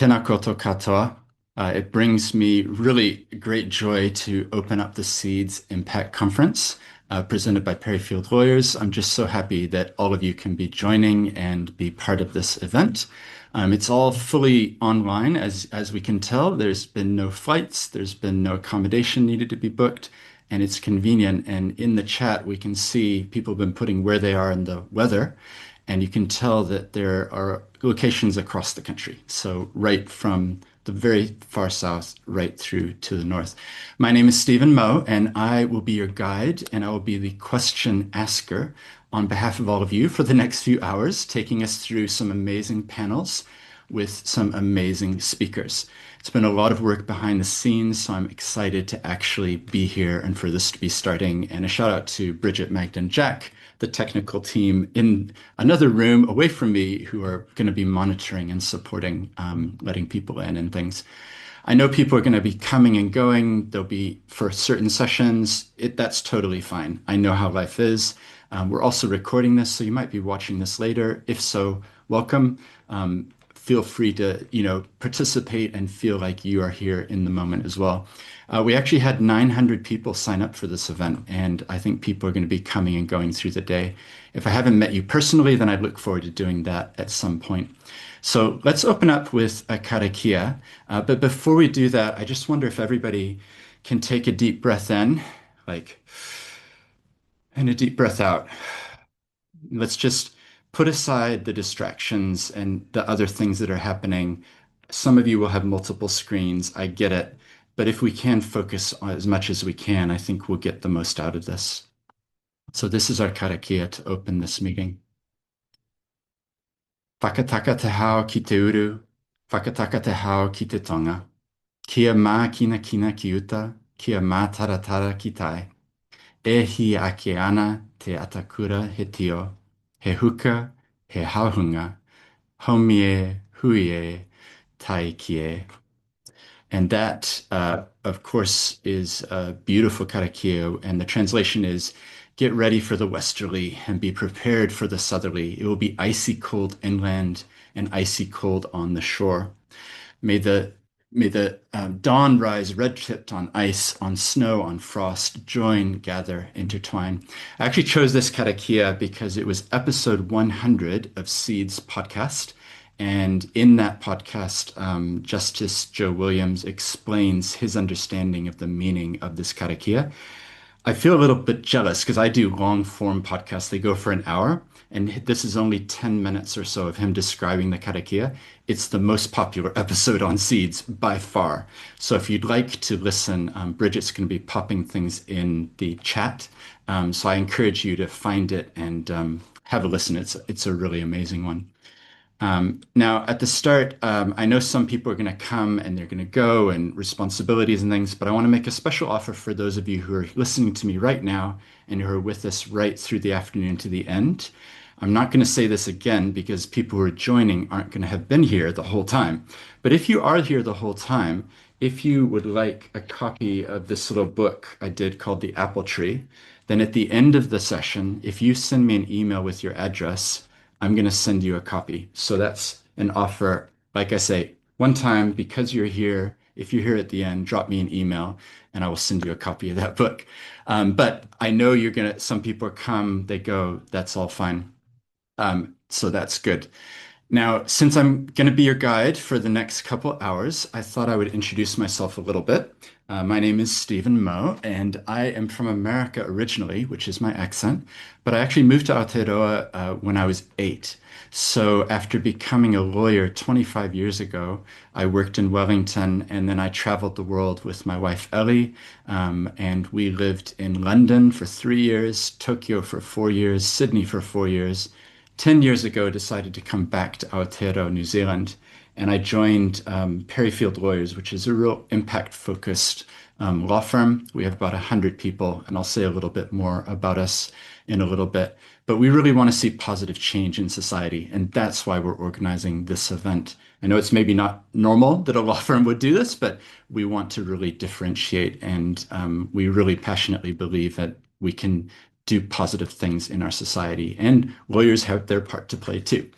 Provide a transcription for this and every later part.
Tēnā koutou katoa. It brings me really great joy to open up the Seeds Impact Conference presented by Parry Field Lawyers. I'm just so happy that all of you can be joining and be part of this event. It's all fully online, as we can tell. There's been no flights, there's been no accommodation needed to be booked, and it's convenient. And in the chat, we can see people have been putting where they are in the weather. And you can tell that there are locations across the country. So right from the very far south right through to the north. My name is Stephen Moe, and I will be your guide, and I will be the question asker on behalf of all of you for the next few hours, taking us through some amazing panels with some amazing speakers. It's been a lot of work behind the scenes, so I'm excited to actually be here and for this to be starting. And a shout out to Bridget, Magda, and Jack, the technical team in another room away from me, who are going to be monitoring and supporting, letting people in and things. I know people are going to be coming and going. There'll be for certain sessions. That's totally fine. I know how life is. We're also recording this, so you might be watching this later. If so, welcome. Feel free to, participate and feel like you are here in the moment as well. We actually had 900 people sign up for this event, and I think people are going to be coming and going through the day. If I haven't met you personally, then I look forward to doing that at some point. So let's open up with a Karakia. But before we do that, I just wonder if everybody can take a deep breath in, and a deep breath out. Let's just put aside the distractions and the other things that are happening. Some of you will have multiple screens. I get it. But if we can focus on as much as we can, I think we'll get the most out of this. So this is our karakia to open this meeting. Whakataka te hao ki te uru, whakataka te hao ki te tonga. Kia mā kina kina ki uta, kia mā taratara ki tai. E hi ake ana te atakura he tio, he huka, he hauhunga, haumie, huie, tai kie. And that, of course, is a beautiful karakia. And the translation is, get ready for the westerly and be prepared for the southerly. It will be icy cold inland and icy cold on the shore. May the dawn rise red-tipped on ice, on snow, on frost, join, gather, intertwine. I actually chose this karakia because it was episode 100 of Seeds podcast. And in that podcast, Justice Joe Williams explains his understanding of the meaning of this karakia. I feel a little bit jealous because I do long form podcasts. They go for an hour, and this is only 10 minutes or so of him describing the karakia. It's the most popular episode on Seeds by far. So if you'd like to listen, Bridget's going to be popping things in the chat. So I encourage you to find it and have a listen. It's a really amazing one. Now, at the start, I know some people are going to come and they're going to go and responsibilities and things, but I want to make a special offer for those of you who are listening to me right now and who are with us right through the afternoon to the end. I'm not going to say this again because people who are joining aren't going to have been here the whole time. But if you are here the whole time, if you would like a copy of this little book I did called The Apple Tree, then at the end of the session, if you send me an email with your address, I'm going to send you a copy. So that's an offer. Like I say, one time, because you're here, if you're here at the end, drop me an email and I will send you a copy of that book. But I know some people come, they go, that's all fine. So that's good. Now, since I'm going to be your guide for the next couple hours, I thought I would introduce myself a little bit. My name is Stephen Moe, and I am from America originally, which is my accent, but I actually moved to Aotearoa when I was 8. So after becoming a lawyer 25 years ago, I worked in Wellington, and then I traveled the world with my wife, Ellie, and we lived in London for 3 years, Tokyo for 4 years, Sydney for 4 years. 10 years ago, decided to come back to Aotearoa, New Zealand, and I joined Parry Field Lawyers, which is a real impact-focused law firm. We have about 100 people, and I'll say a little bit more about us in a little bit. But we really want to see positive change in society, and that's why we're organizing this event. I know it's maybe not normal that a law firm would do this, but we want to really differentiate, and we really passionately believe that we can do positive things in our society, and lawyers have their part to play too.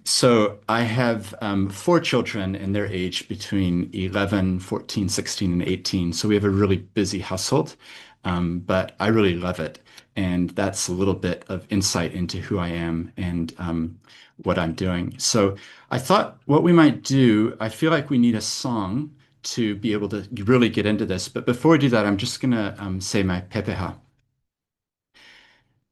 So I have four children, and they're aged between 11, 14, 16, and 18. So we have a really busy household, but I really love it. And that's a little bit of insight into who I am and what I'm doing. So I thought what we might do, I feel like we need a song to be able to really get into this. But before we do that, I'm just going to say my pepeha.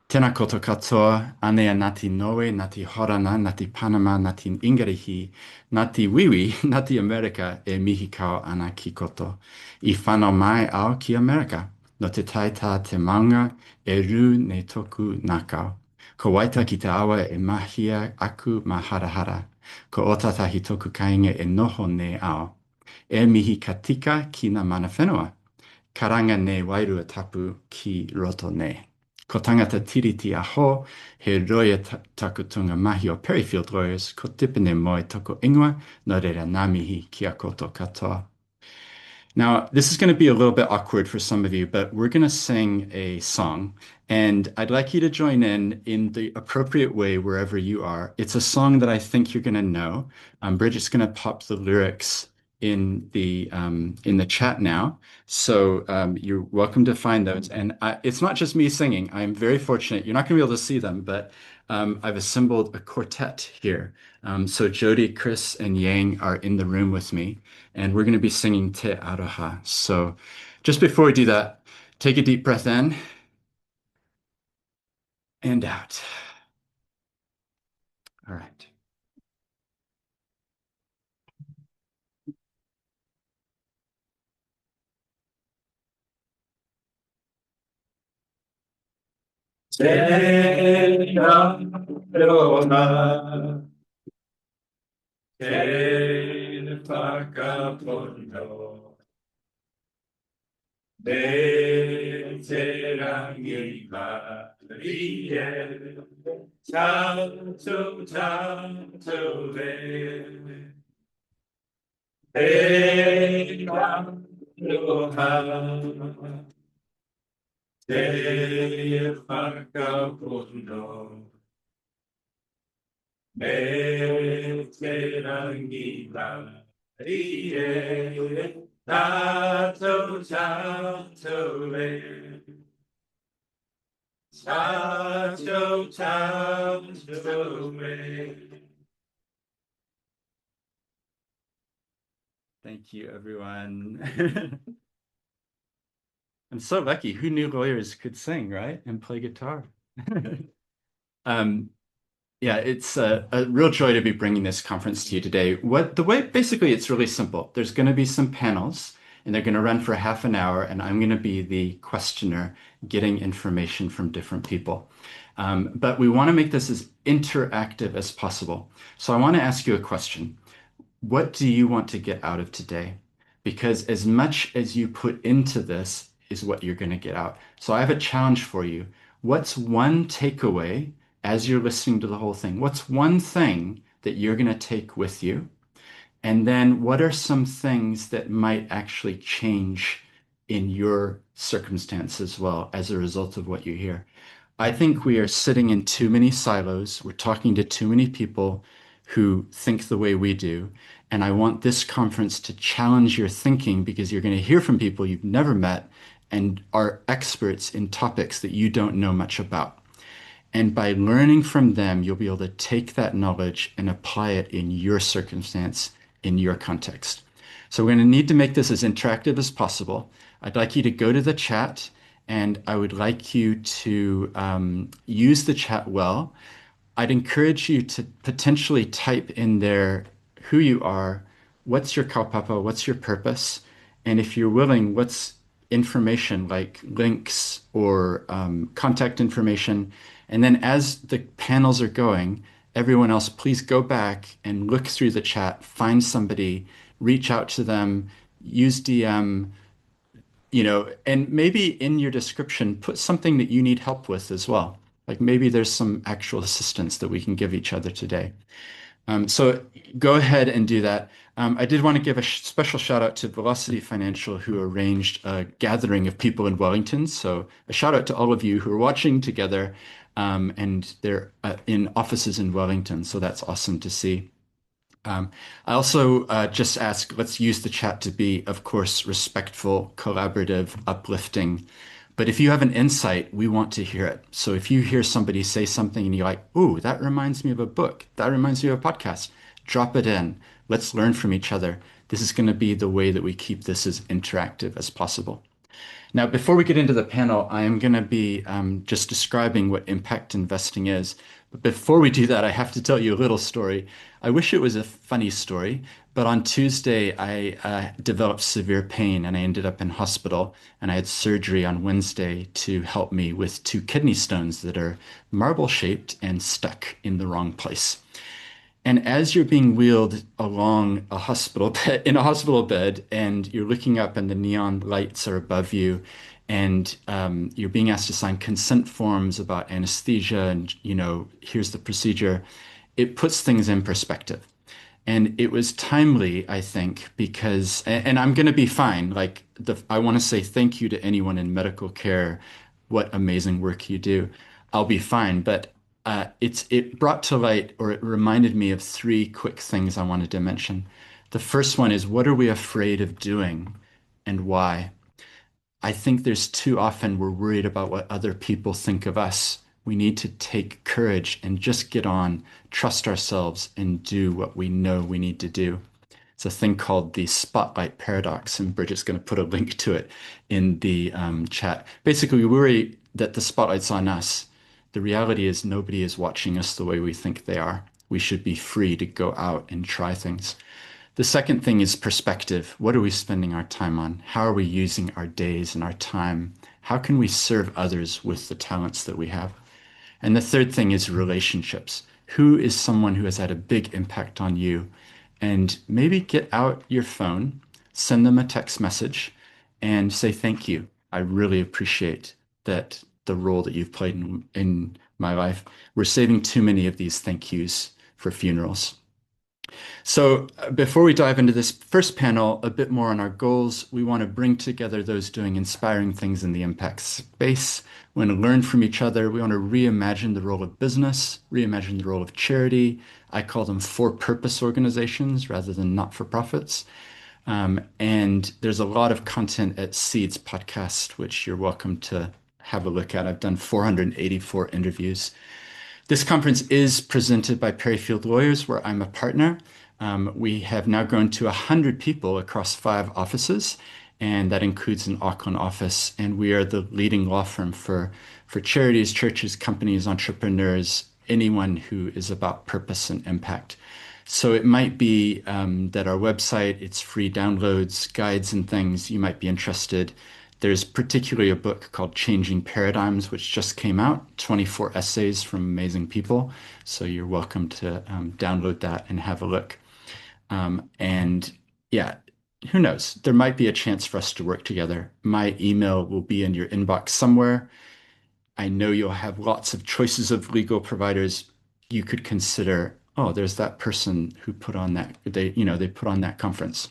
Tēnā koutou katoa, anea ngāti Noe, ngāti Horana, ngāti Panama, ngāti Ingarihi, ngāti Wiwi, ngāti Amerika e mihi kau ana ki koto. I whanau mai au ki Amerika, no te taita te maunga e rū nei toku nā kau. Ko Waiata ki te awa e mahia aku ma harahara. Ko otatahi toku kainga e noho nei ao. E mihi ka tika ki ngā mana whenua. Karanga nei wairua tapu ki roto nei. Ko tangata tiriti aho, he roia takutunga mahi o Parry Field Lawyers, ko tipene moe toko ingoa, no reira ngā mihi ki a koto katoa. Now, this is going to be a little bit awkward for some of you, but we're going to sing a song, and I'd like you to join in the appropriate way wherever you are. It's a song that I think you're going to know. Bridget's going to pop the lyrics in the chat now, so you're welcome to find those. And it's not just me singing. I'm very fortunate. You're not going to be able to see them, but I've assembled a quartet here. So Jody, Chris, and Yang are in the room with me, and we're going to be singing Te Aroha. So just before we do that, take a deep breath in and out. All right. Te Aroha, te Whakapono, te Rangimārie, Tātou, Tātou e, te Aroha, te Whakapono, me te Rangimārie, Tātou, Tātou e, Tātou, Tātou e. Thank you, everyone. I'm so lucky. Who knew lawyers could sing, right? And play guitar. Yeah, it's a real joy to be bringing this conference to you today. Basically, it's really simple. There's going to be some panels, and they're going to run for half an hour, and I'm going to be the questioner getting information from different people. But we want to make this as interactive as possible. So I want to ask you a question. What do you want to get out of today? Because as much as you put into this is what you're going to get out. So I have a challenge for you. What's one takeaway as you're listening to the whole thing? What's one thing that you're going to take with you? And then what are some things that might actually change in your circumstance as well as a result of what you hear? I think we are sitting in too many silos. We're talking to too many people who think the way we do. And I want this conference to challenge your thinking because you're going to hear from people you've never met and are experts in topics that you don't know much about. And by learning from them, you'll be able to take that knowledge and apply it in your circumstance, in your context. So we're going to need to make this as interactive as possible. I'd like you to go to the chat, and I would like you to use the chat well. I'd encourage you to potentially type in there who you are, what's your kaupapa, what's your purpose, and if you're willing, what's information like links or contact information. And then as the panels are going, everyone else, please go back and look through the chat, find somebody, reach out to them, use DM, and maybe in your description, put something that you need help with as well. Like maybe there's some actual assistance that we can give each other today. So go ahead and do that. I did want to give a special shout out to Velocity Financial, who arranged a gathering of people in Wellington. So a shout out to all of you who are watching together. and they're in offices in Wellington, so that's awesome to see. I also just ask, let's use the chat to be, of course, respectful, collaborative, uplifting. But if you have an insight, we want to hear it. So if you hear somebody say something and you're like, ooh, that reminds me of a book, that reminds me of a podcast, drop it in. Let's learn from each other. This is going to be the way that we keep this as interactive as possible. Now, before we get into the panel, I am going to be just describing what impact investing is. But before we do that, I have to tell you a little story. I wish it was a funny story, but on Tuesday, I developed severe pain and I ended up in hospital. And I had surgery on Wednesday to help me with two kidney stones that are marble shaped and stuck in the wrong place. And as you're being wheeled along a hospital bed, in a hospital bed, and you're looking up and the neon lights are above you, and you're being asked to sign consent forms about anesthesia and, here's the procedure, it puts things in perspective. And it was timely, I think, because, and I'm going to be fine. I want to say thank you to anyone in medical care. What amazing work you do. I'll be fine. But it brought to light, or it reminded me of three quick things I wanted to mention. The first one is, what are we afraid of doing and why? I think there's too often we're worried about what other people think of us. We need to take courage and just get on, trust ourselves, and do what we know we need to do. It's a thing called the spotlight paradox, and Bridget's going to put a link to it in the chat. Basically, we worry that the spotlight's on us. The reality is nobody is watching us the way we think they are. We should be free to go out and try things. The second thing is perspective. What are we spending our time on? How are we using our days and our time? How can we serve others with the talents that we have? And the third thing is relationships. Who is someone who has had a big impact on you? And maybe get out your phone, send them a text message, and say thank you. I really appreciate that the role that you've played in my life. We're saving too many of these thank yous for funerals. So before we dive into this first panel, a bit more on our goals, we want to bring together those doing inspiring things in the impact space. We want to learn from each other. We want to reimagine the role of business, reimagine the role of charity. I call them for-purpose organizations rather than not-for-profits. And there's a lot of content at Seeds podcast, which you're welcome to have a look at. I've done 484 interviews. This conference is presented by Parry Field Lawyers, where I'm a partner. We have now grown to 100 people across 5 offices, and that includes an Auckland office. And we are the leading law firm for charities, churches, companies, entrepreneurs, anyone who is about purpose and impact. So it might be that our website, it's free downloads, guides, and things. You might be interested. There's particularly a book called Changing Paradigms, which just came out, 24 essays from amazing people. So you're welcome to download that and have a look. And yeah, who knows? There might be a chance for us to work together. My email will be in your inbox somewhere. I know you'll have lots of choices of legal providers. You could consider, oh, there's that person who put on that, they put on that conference.